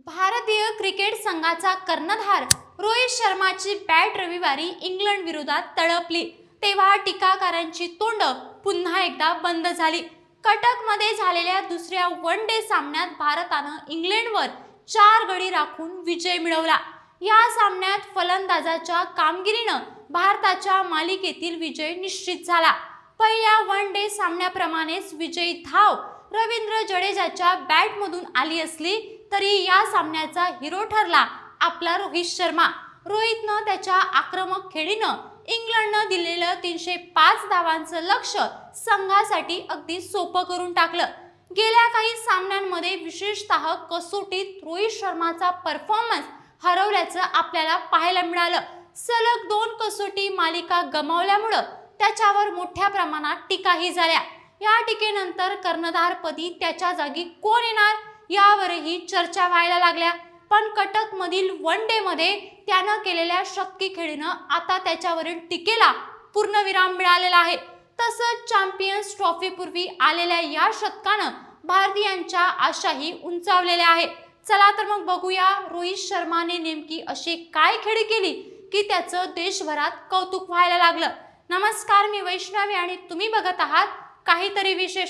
भारतीय क्रिकेट संघाचा कर्णधार रोहित शर्माची बॅट रविवारी इंग्लंड विरोधात तळपली तेव्हा टीकाकारांची तोंड पुन्हा एकदा बंद झाली। कटकमध्ये झालेल्या दुसऱ्या वन डे सामन्यात भारतानं इंग्लंडवर 4 गडी राखून विजय मिळवला। या सामन्यात फलंदाजाच्या कामगिरीनं भारताच्या मालिकेतील विजय निश्चित झाला। पहिल्या वन डे सामन्याप्रमाणेच विजयी धाव रवींद्र जडेजाच्या बॅटमधून आली असली तरी या सामन्याचा हिरो ठरला आपला रोहित शर्मा। रोहितनं त्याच्या आक्रमक खेळीनं इंग्लंडनं दिलेलं 305 धावांचं लक्ष्य संघासाठी अगदी सोपं करून टाकलं। गेल्या काही सामन्यांमध्ये विशेषतः कसोटीत रोहित शर्माचा परफॉर्मन्स हरवल्याचं आपल्याला पाहायला मिळालं। सलग 2 कसोटी मालिका गमावल्यामुळे त्याच्यावर मोठ्या प्रमाणात टीकाही झाल्या। या टीकेनंतर कर्णधारपदी त्याच्या जागी कोण येणार यावरही चर्चा व्हायला लागल्या। पण कटक मधील वन डे मध्ये त्यानं केलेल्या शतकी खेळीनं आता त्याच्यावरील टीकेला पूर्णविराम मिळालेला आहे। तसंच चॅम्पियन्स ट्रॉफी पूर्वी आलेल्या या शतकानं भारतीयांच्या आशाही उंचावलेल्या आहेत। चला तर मग बघूया रोहित शर्माने नेमकी अशी काय खेळी केली की त्याचं देशभरात कौतुक व्हायला लागलं। नमस्कार, मी वैष्णवी आणि तुम्ही बघत आहात काहीतरी विशेष।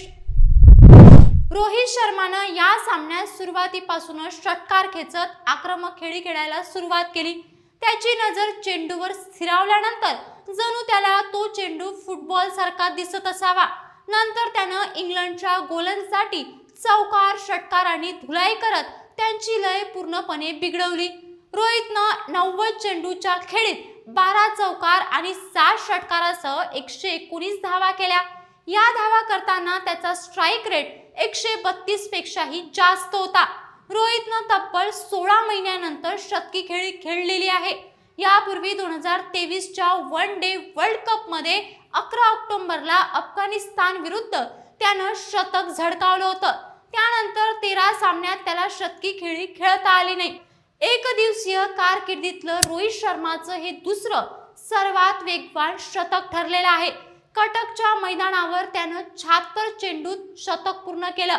रोहित शर्मानं या सामन्यात सुरुवातीपासूनच षटकार खेचत आक्रमक खेळी खेळायला सुरुवात केली। त्याची नजर चेंडूवर स्थिरावल्यानंतर जणू त्याला तो चेंडू फुटबॉल सारखा दिसत असावा। नंतर त्यानं इंग्लंडच्या गोलंदाजांसाठी चौकार, षटकार आणि धुलाई करत त्यांची लय पूर्णपणे बिघडवली। रोहितनं 90 चेंडूच्या खेळीत 12 चौकार आणि 7 षटकारासह 119 धावा केल्या। या धावा करताना त्याचा स्ट्राइक रेट 132 पेक्षाही जास्त होता। रोहितनं तब्बल 16 महिन्यानंतर शतकी खेळी खेळलेली आहे। यापूर्वी 2023च्या वन डे वर्ल्ड कप मध्ये 11 ऑक्टोबरला अफगाणिस्तान विरुद्ध त्यानं शतक झळकावलं होतं। त्यानंतर 13 सामन्यात त्याला शतकी खेळी खेळता आली नाही। एकदिवसीय कारकिर्दीतलं रोहित शर्माचं हे दुसरं सर्वात वेगवान शतक ठरलेलं आहे। कटकच्या मैदानावर त्यानं 76 चेंडूत शतक पूर्ण केलं,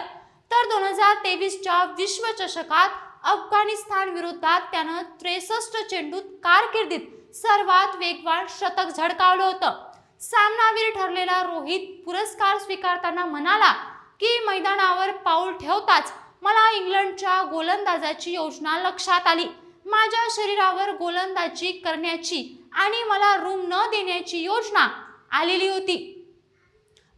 तर 2023च्या विश्वचषकात अफगाणिस्तान विरोधात त्यानं 63 चेंडूत कारकिर्दीत सर्वात वेगवान शतक झळकावलं होतं। सामनावीर ठरलेला रोहित पुरस्कार स्वीकारताना म्हणाला की मैदानावर पाऊल ठेवताच मला इंग्लंडच्या गोलंदाजाची योजना लक्षात आली। माझ्या शरीरावर गोलंदाजी करण्याची आणि मला रूम न देण्याची योजना आलेली होती,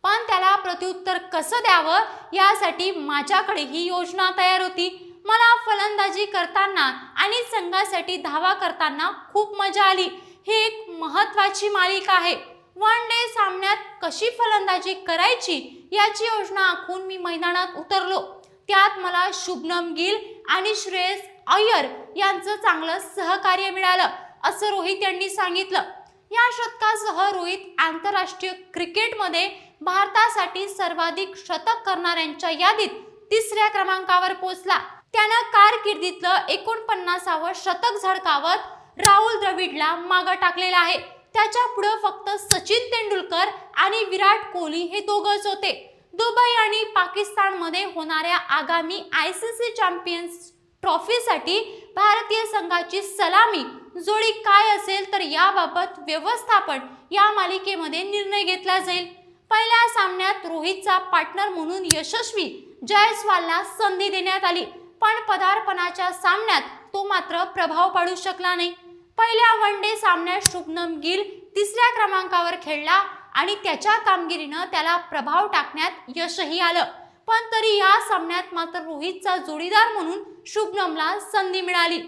पण त्याला प्रत्युत्तर कसं द्यावं यासाठी माझ्याकडे ही योजना तयार होती। मला फलंदाजी करताना आणि संघासाठी धावा करताना खूप मजा आली। ही एक महत्त्वाची मालिका आहे। वन डे सामन्यात कशी फलंदाजी करायची याची योजना आखून मी मैदानात उतरलो। त्यात मला शुभमन गिल आणि श्रेयस अय्यर यांचं चांगलं सहकार्य मिळालं, असं रोहित यांनी सांगितलं। या शतकासह रोहित आंतरराष्ट्रीय क्रिकेटमध्ये भारतासाठी सर्वाधिक शतक करणाऱ्यांच्या यादीत 3ऱ्या क्रमांकावर पोहोचला। त्यानं कारकिर्दीतलं 49वं शतक झळकावत राहुल द्रविडला मागे टाकलेलं आहे। त्याच्या पुढे फक्त सचिन तेंडुलकर आणि विराट कोहली हे दोघंच होते। दुबई आणि पाकिस्तानमध्ये होणाऱ्या आगामी ICC चॅम्पियन्स ट्रॉफीसाठी भारतीय संघाची सलामी जोडी काय असेल तर याबाबत व्यवस्थापन या मालिकेमध्ये निर्णय घेतला जाईल। पहिल्या सामन्यात रोहितचा पार्टनर म्हणून यशस्वी जायस्वालला संधी देण्यात आली, पण पदार्पणाच्या सामन्यात तो मात्र प्रभाव पाडू शकला नाही। पहिल्या वन डे सामन्यात शुभमन गिल 3ऱ्या क्रमांकावर खेळला आणि त्याच्या कामगिरीनं त्याला प्रभाव टाकण्यात यशही आलं, पण तरी या सामन्यात मात्र रोहितचा जोडीदार म्हणून शुभमनला संधी मिळाली।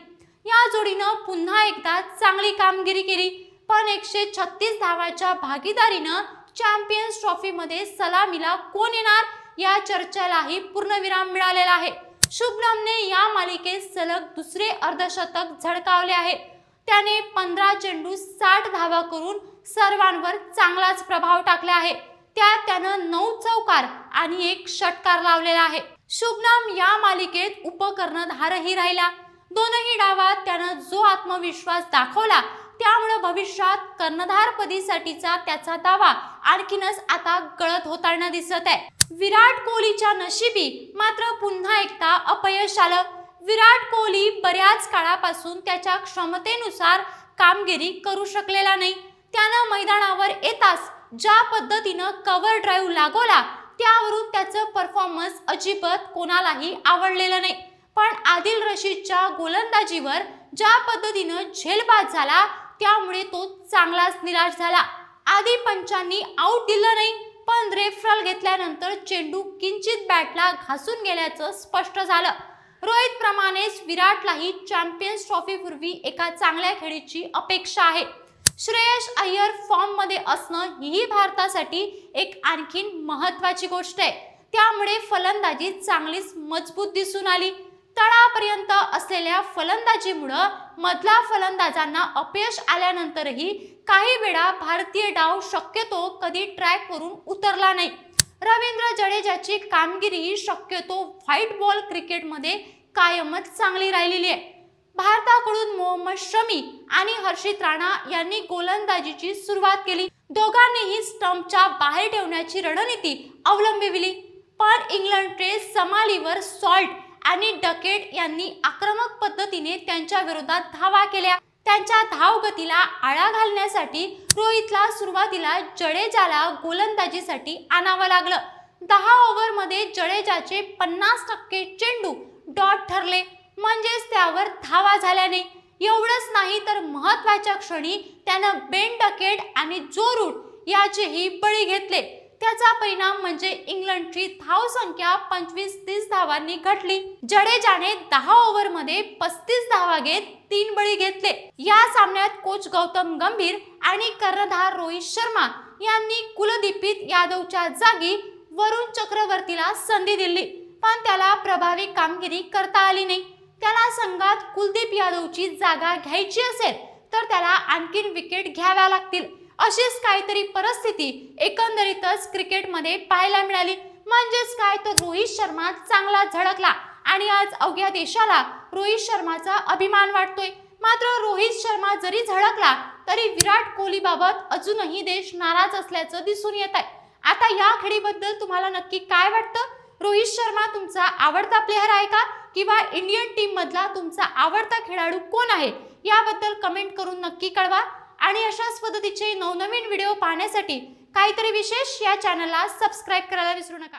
या जोडीनं पुन्हा एकदा चांगली कामगिरी केली, पण 136 धावाच्या भागीदारीनं चॅम्पियन्स ट्रॉफी मध्ये सलामीला कोण येणार या चर्चेलाही पूर्णविराम मिळालेला आहे। शुभमनने या मालिकेत सलग दुसरे अर्धशतक झळकावले आहे। त्याने 15 चेंडूत 60 धावा करून सर्वांवर चांगलाच प्रभाव टाकला आहे। त्यात त्यानं 9 चौकार आणि 1 षटकार लावलेला आहे। शुभमन या मालिकेत उपकर्णधारही राहिला। दोनही डावात त्यानं जो आत्मविश्वास दाखवला त्यामुळे भविष्यात कर्णधारपदीसाठीचा त्याचा दावा आणखीनच आता गळत होताना दिसत आहे। विराट कोहलीच्या नशिबी मात्र पुन्हा एकदा अपयश आलं। विराट कोहली बऱ्याच काळापासून त्याच्या क्षमतेनुसार कामगिरी करू शकलेला नाही। त्यानं मैदानावर येताच ज्या पद्धतीनं कव्हर ड्राईव्ह लागवला त्यावरून त्याचं परफॉर्मन्स अजिबात कोणालाही आवडलेलं नाही। पण आदिल रशीदच्या गोलंदाजीवर ज्या पद्धतीनं झेलबाद झाला त्यामुळे तो चांगलाच निराश झाला। आधी पंचांनी आऊट दिलं नाही, पण रेफरल घेतल्यानंतर चेंडू किंचित बॅटला घासून गेल्याचं स्पष्ट झालं। रोहित प्रमाणेच विराटलाही चॅम्पियन्स ट्रॉफी पूर्वी एका चांगल्या खेळीची अपेक्षा आहे। श्रेयस अय्यर फॉर्म मध्ये असणं ही भारतासाठी एक आणखीन महत्त्वाची गोष्ट आहे। त्यामुळे फलंदाजी चांगलीच मजबूत दिसून आली। तळापर्यंत असलेल्या फलंदाजीमुळे मधला फलंदाजांना अपयश आल्यानंतरही काही वेळा भारतीय डाव शक्यतो कधी ट्रॅकवरून उतरला नाही। रवींद्र जडेजाची कामगिरी शक्यतो व्हाईट बॉल क्रिकेटमध्ये कायमच चांगली राहिलेली आहे। भारताकडून मोहम्मद शमी आणि हर्षित राणा यांनी गोलंदाजीची सुरुवात केली। दोघांनीही स्टंपच्या बाहेर ठेवण्याची रणनीती अवलंबिली, पण इंग्लंडचे समालीवर सॉल्ट आणि डकेट यांनी आक्रमक पद्धतीने त्यांच्या विरोधात धावा केल्या। त्यांच्या धावगतीला आळा घालण्यासाठी रोहितला सुरुवातीला जडेजाला गोलंदाजीसाठी आणावं लागलं। 10 ओव्हरमध्ये जडेजाचे 50% चेंडू डॉट ठरले, म्हणजेच त्यावर धावा झाल्या नाही। एवढंच नाही तर महत्त्वाच्या क्षणी त्यानं बेन डकेट आणि जो रूट याचेही बळी घेतले। त्याचा परिणाम म्हणजे इंग्लंडची धावसंख्या 25-30 धावांनी घटली। जडेजाने 10 ओव्हरमध्ये 35 धावा घेत 3 बळी घेतले। या सामन्यात कोच गौतम गंभीर आणि कर्णधार रोहित शर्मा यांनी कुलदीप यादवच्या जागी वरुण चक्रवर्तीला संधी दिली, पण त्याला प्रभावी कामगिरी करता आली नाही। त्याला संघात कुलदीप यादवची जागा घ्यायची असेल तर त्याला आणखीन विकेट घ्याव्या लागतील, अशीच काहीतरी परिस्थिती एकंदरीतच क्रिकेटमध्ये पाहायला मिळाली। म्हणजेच काय तर रोहित शर्मा चांगला झळकला आणि आज अवघ्या देशाला रोहित शर्माचा अभिमान वाटतोय। मात्र रोहित शर्मा जरी झळकला तरी विराट कोहली बाबत अजूनही देश नाराज असल्याचं दिसून येत आहे। आता या खेळीबद्दल तुम्हाला नक्की काय वाटतं? रोहित शर्मा तुमचा आवडता प्लेयर आहे का, किंवा इंडियन टीम मधला तुमचा आवडता खेळाडू कोण आहे याबद्दल कमेंट करून नक्की कळवा। आणि अशाच पद्धतीचे नवनवीन व्हिडिओ पाहण्यासाठी काहीतरी विशेष या चॅनलला सबस्क्राइब करायला विसरू नका।